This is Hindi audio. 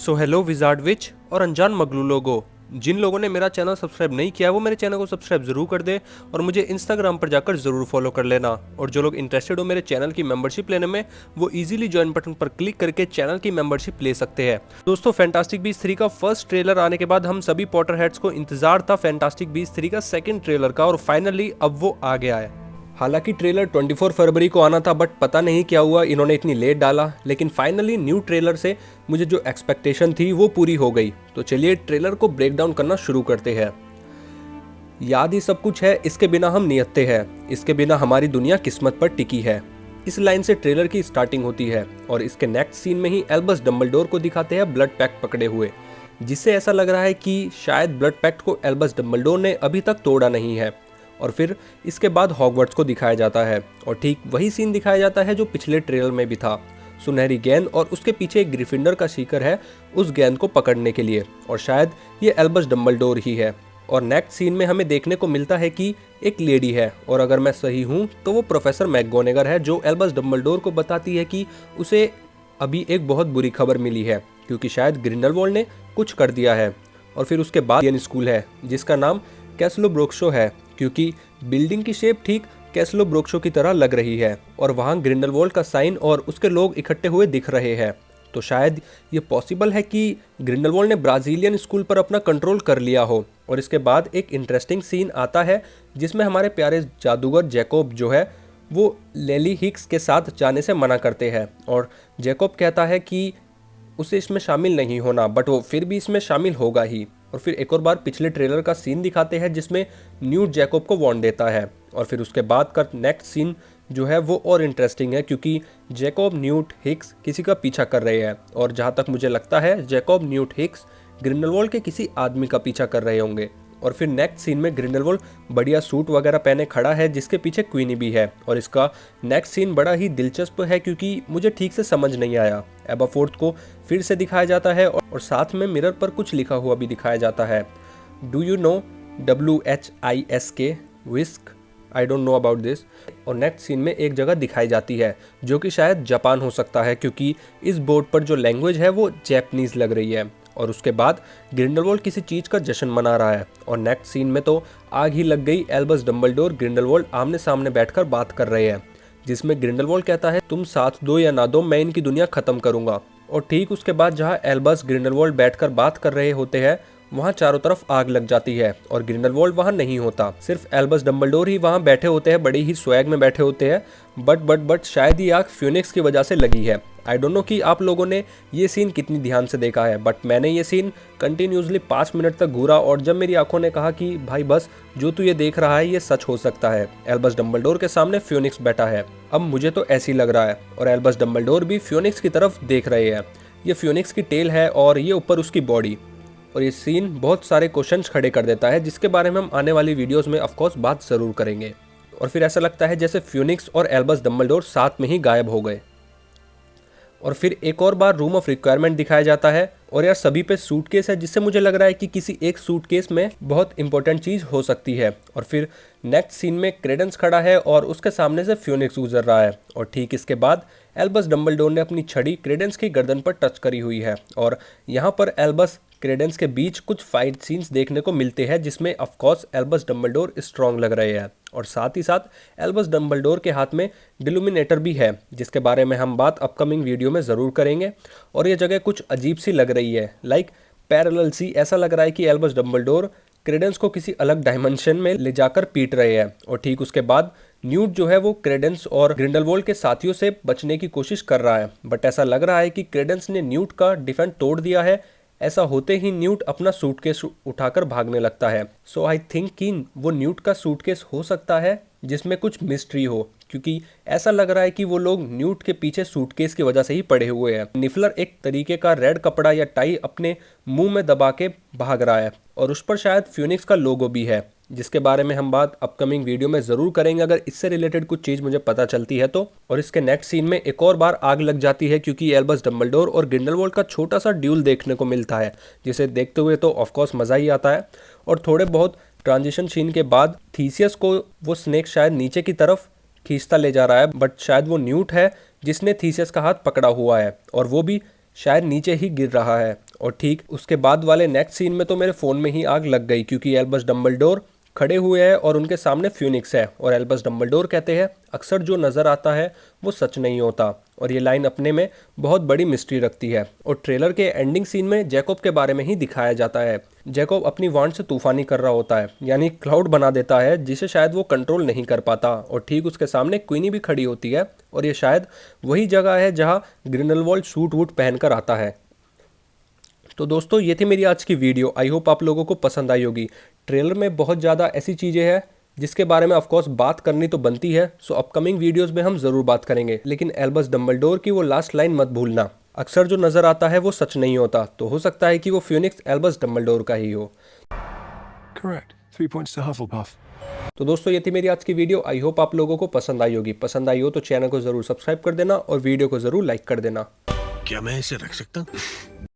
सो हेलो विजार्ड विच और अनजान मगलू लोगों, जिन लोगों ने मेरा चैनल सब्सक्राइब नहीं किया वो मेरे चैनल को सब्सक्राइब जरूर कर दे और मुझे इंस्टाग्राम पर जाकर जरूर फॉलो कर लेना। और जो लोग इंटरेस्टेड हो मेरे चैनल की मेंबरशिप लेने में, वो इजीली ज्वाइन बटन पर क्लिक करके चैनल की मेंबरशिप ले सकते हैं। दोस्तों, फैंटास्टिक बीस्ट 3 का फर्स्ट ट्रेलर आने के बाद हम सभी पॉटर हेड्स को इंतजार था फैंटास्टिक बीस्ट 3 का सेकंड ट्रेलर का, और फाइनली अब वो आ गया है। हालांकि ट्रेलर 24 फरवरी को आना था, बट पता नहीं क्या हुआ इन्होंने इतनी लेट डाला, लेकिन फाइनली न्यू ट्रेलर से मुझे जो एक्सपेक्टेशन थी वो पूरी हो गई। तो चलिए ट्रेलर को ब्रेक डाउन करना शुरू करते हैं। याद ही सब कुछ है, इसके बिना हम नियत्ते हैं, इसके बिना हमारी दुनिया किस्मत पर टिकी है। इस लाइन से ट्रेलर की स्टार्टिंग होती है और इसके नेक्स्ट सीन में ही एल्बस डम्बलडोर को दिखाते हैं ब्लड पैक्ट पकड़े हुए, जिससे ऐसा लग रहा है कि शायद ब्लड पैक्ट को एल्बस डम्बलडोर ने अभी तक तोड़ा नहीं है। और फिर इसके बाद हॉगवर्ट्स को दिखाया जाता है और ठीक वही सीन दिखाया जाता है जो पिछले ट्रेलर में भी था। सुनहरी गेंद और उसके पीछे एक ग्रिफिंडर का सीकर है उस गेंद को पकड़ने के लिए, और शायद ये एल्बस डम्बलडोर ही है। और नेक्स्ट सीन में हमें देखने को मिलता है कि एक लेडी है, और अगर मैं सही हूँ तो वो प्रोफेसर मैकगोनेगर है, जो एल्बस डम्बलडोर को बताती है कि उसे अभी एक बहुत बुरी खबर मिली है, क्योंकि शायद ग्रिंडलवॉल्ड ने कुछ कर दिया है। और फिर उसके बाद ये स्कूल है जिसका नाम कैस्लो ब्रोक्शो है, क्योंकि बिल्डिंग की शेप ठीक कैस्लो ब्रोक्शो की तरह लग रही है और वहाँ ग्रिंडलवॉल्ड का साइन और उसके लोग इकट्ठे हुए दिख रहे हैं। तो शायद ये पॉसिबल है कि ग्रिंडलवॉल्ड ने ब्राजीलियन स्कूल पर अपना कंट्रोल कर लिया हो। और इसके बाद एक इंटरेस्टिंग सीन आता है जिसमें हमारे प्यारे जादूगर जैकोब जो है वो लेली हिक्स के साथ जाने से मना करते हैं, और जैकोब कहता है कि उसे इसमें शामिल नहीं होना, बट वो फिर भी इसमें शामिल होगा ही। और फिर एक और बार पिछले ट्रेलर का सीन दिखाते हैं जिसमें न्यूट जैकोब को वार्न देता है। और फिर उसके बाद का नेक्स्ट सीन जो है वो और इंटरेस्टिंग है, क्योंकि जैकोब न्यूट हिक्स किसी का पीछा कर रहे हैं, और जहाँ तक मुझे लगता है जैकोब न्यूट हिक्स ग्रिंडलवॉल्ड के किसी आदमी का पीछा कर रहे होंगे। और फिर नेक्स्ट सीन में ग्रिंडलवॉल्ड बढ़िया सूट वगैरह पहने खड़ा है जिसके पीछे क्वीनी भी है। और इसका नेक्स्ट सीन बड़ा ही दिलचस्प है क्योंकि मुझे ठीक से समझ नहीं आया। एबाफोर्थ को फिर से दिखाया जाता है और साथ में मिरर पर कुछ लिखा हुआ भी दिखाया जाता है। Do you know WHISK whisk, I don't know about this. और नेक्स्ट सीन में एक जगह दिखाई जाती है जो कि शायद जापान हो सकता है, क्योंकि इस बोर्ड पर जो लैंग्वेज है वो जैपनीज लग रही है। और उसके बाद ग्रिंडलवॉल्ड किसी चीज़ का जश्न मना रहा है, और नेक्स्ट सीन में तो आग ही लग गई। एल्बस डम्बलडोर ग्रिंडलवॉल्ड आमने सामने बैठकर बात कर रहे हैं, जिसमें ग्रिंडलवॉल्ड कहता है तुम साथ दो या ना दो, मैं इनकी दुनिया खत्म करूंगा। और ठीक उसके बाद जहां एल्बस ग्रिंडलवॉल्ड बैठकर बात कर रहे होते हैं वहां चारों तरफ आग लग जाती है और ग्रिंडलवॉल्ड वहां नहीं होता, सिर्फ एल्बस डम्बलडोर ही वहां बैठे होते हैं, बड़े ही स्वैग में बैठे होते हैं। बट शायद ये आग फ्यूनिक्स की वजह से लगी है। आई डोंट नो कि आप लोगों ने ये सीन कितनी ध्यान से देखा है, बट मैंने ये सीन कंटिन्यूसली 5 मिनट तक घूरा, और जब मेरी आंखों ने कहा कि भाई बस जो तू ये देख रहा है ये सच हो सकता है, एल्बस डम्बलडोर के सामने फ्यूनिक्स बैठा है, अब मुझे तो ऐसी लग रहा है। और एल्बस डम्बलडोर भी फ्यूनिक्स की तरफ देख रहे हैं। ये फ्यूनिक्स की टेल है और ये ऊपर उसकी बॉडी। और ये सीन बहुत सारे क्वेश्चंस खड़े कर देता है जिसके बारे में हम आने वाली वीडियोस में ऑफकोर्स बात ज़रूर करेंगे। और फिर ऐसा लगता है जैसे फ्यूनिक्स और एल्बस डम्बलडोर साथ में ही गायब हो गए। और फिर एक और बार रूम ऑफ रिक्वायरमेंट दिखाया जाता है, और यार सभी पे सूटकेस है, जिससे मुझे लग रहा है कि किसी एक सूटकेस में बहुत इंपॉर्टेंट चीज़ हो सकती है। और फिर नेक्स्ट सीन में क्रेडेंस खड़ा है और उसके सामने से फ्यूनिक्स गुजर रहा है, और ठीक इसके बाद एल्बस डम्बलडोर ने अपनी छड़ी क्रेडेंस की गर्दन पर टच करी हुई है। और यहाँ पर एल्बस क्रेडेंस के बीच कुछ फाइट सीन्स देखने को मिलते हैं जिसमें ऑफकोर्स एल्बस डम्बलडोर स्ट्रॉन्ग लग रहे हैं, और साथ ही साथ एल्बस डम्बलडोर के हाथ में डिलुमिनेटर भी है, जिसके बारे में हम बात अपकमिंग वीडियो में ज़रूर करेंगे। और ये जगह कुछ अजीब सी लग रही है, लाइक पैरेलल सी। ऐसा लग रहा है कि एल्बस डम्बलडोर क्रेडेंस को किसी अलग डायमेंशन में ले जाकर पीट रहे हैं। और ठीक उसके बाद न्यूट जो है वो क्रेडेंस और ग्रिंडलवॉल्ड के साथियों से बचने की कोशिश कर रहा है, बट ऐसा लग रहा है कि क्रेडेंस ने न्यूट का डिफेंस तोड़ दिया है। ऐसा होते ही न्यूट अपना सूटकेस उठाकर भागने लगता है। सो आई थिंक कि वो न्यूट का सूटकेस हो सकता है जिसमें कुछ मिस्ट्री हो, क्योंकि ऐसा लग रहा है कि वो लोग न्यूट के पीछे सूटकेस की वजह से ही पड़े हुए हैं। निफलर एक तरीके का रेड कपड़ा या टाई अपने मुंह में दबा के भाग रहा है, और उस पर शायद फ्यूनिक्स का लोगो भी है, जिसके बारे में हम बात अपकमिंग वीडियो में ज़रूर करेंगे अगर इससे रिलेटेड कुछ चीज़ मुझे पता चलती है तो। और इसके नेक्स्ट सीन में एक और बार आग लग जाती है, क्योंकि एल्बस डम्बलडोर और ग्रिंडलवॉल्ड का छोटा सा ड्यूल देखने को मिलता है, जिसे देखते हुए तो ऑफकोर्स मज़ा ही आता है। और थोड़े बहुत ट्रांजिशन सीन के बाद थीसियस को वो स्नेक शायद नीचे की तरफ खींचता ले जा रहा है, बट शायद वो न्यूट है जिसने थीसियस का हाथ पकड़ा हुआ है, और वो भी शायद नीचे ही गिर रहा है। और ठीक उसके बाद वाले नेक्स्ट सीन में तो मेरे फ़ोन में ही आग लग गई, क्योंकि एल्बस डम्बलडोर खड़े हुए हैं और उनके सामने फ्यूनिक्स है और एल्बस डम्बलडोर कहते हैं अक्सर जो नज़र आता है वो सच नहीं होता। और ये लाइन अपने में बहुत बड़ी मिस्ट्री रखती है। और ट्रेलर के एंडिंग सीन में जैकब के बारे में ही दिखाया जाता है। जैकब अपनी वांड से तूफानी कर रहा होता है, यानी क्लाउड बना देता है जिसे शायद वो कंट्रोल नहीं कर पाता। और ठीक उसके सामने क्वीनी भी खड़ी होती है और ये शायद वही जगह है जहाँ ग्रिंडलवाल्ड सूट वूट पहनकर आता है। तो दोस्तों ये थी मेरी आज की वीडियो। आई होप आप लोगों को पसंद आई होगी। ट्रेलर में बहुत ज़्यादा ऐसी चीज़ें हैं जिसके बारे में ऑफकोर्स बात करनी तो बनती है, सो अपकमिंग वीडियोस में हम ज़रूर बात करेंगे। लेकिन एल्बस डम्बलडोर की वो लास्ट लाइन मत भूलना, अक्सर जो नज़र आता है वो सच नहीं होता। तो हो सकता है कि वो फ्यूनिक्स एल्बस डम्बलडोर का ही हो। Correct. 3 points to Hufflepuff. तो दोस्तों ये थी मेरी आज की वीडियो। आई होप आप लोगों को पसंद आई होगी। पसंद आई हो तो चैनल को ज़रूर सब्सक्राइब कर देना और वीडियो को ज़रूर लाइक कर देना। क्या मैं इसे रख सकता हूँ?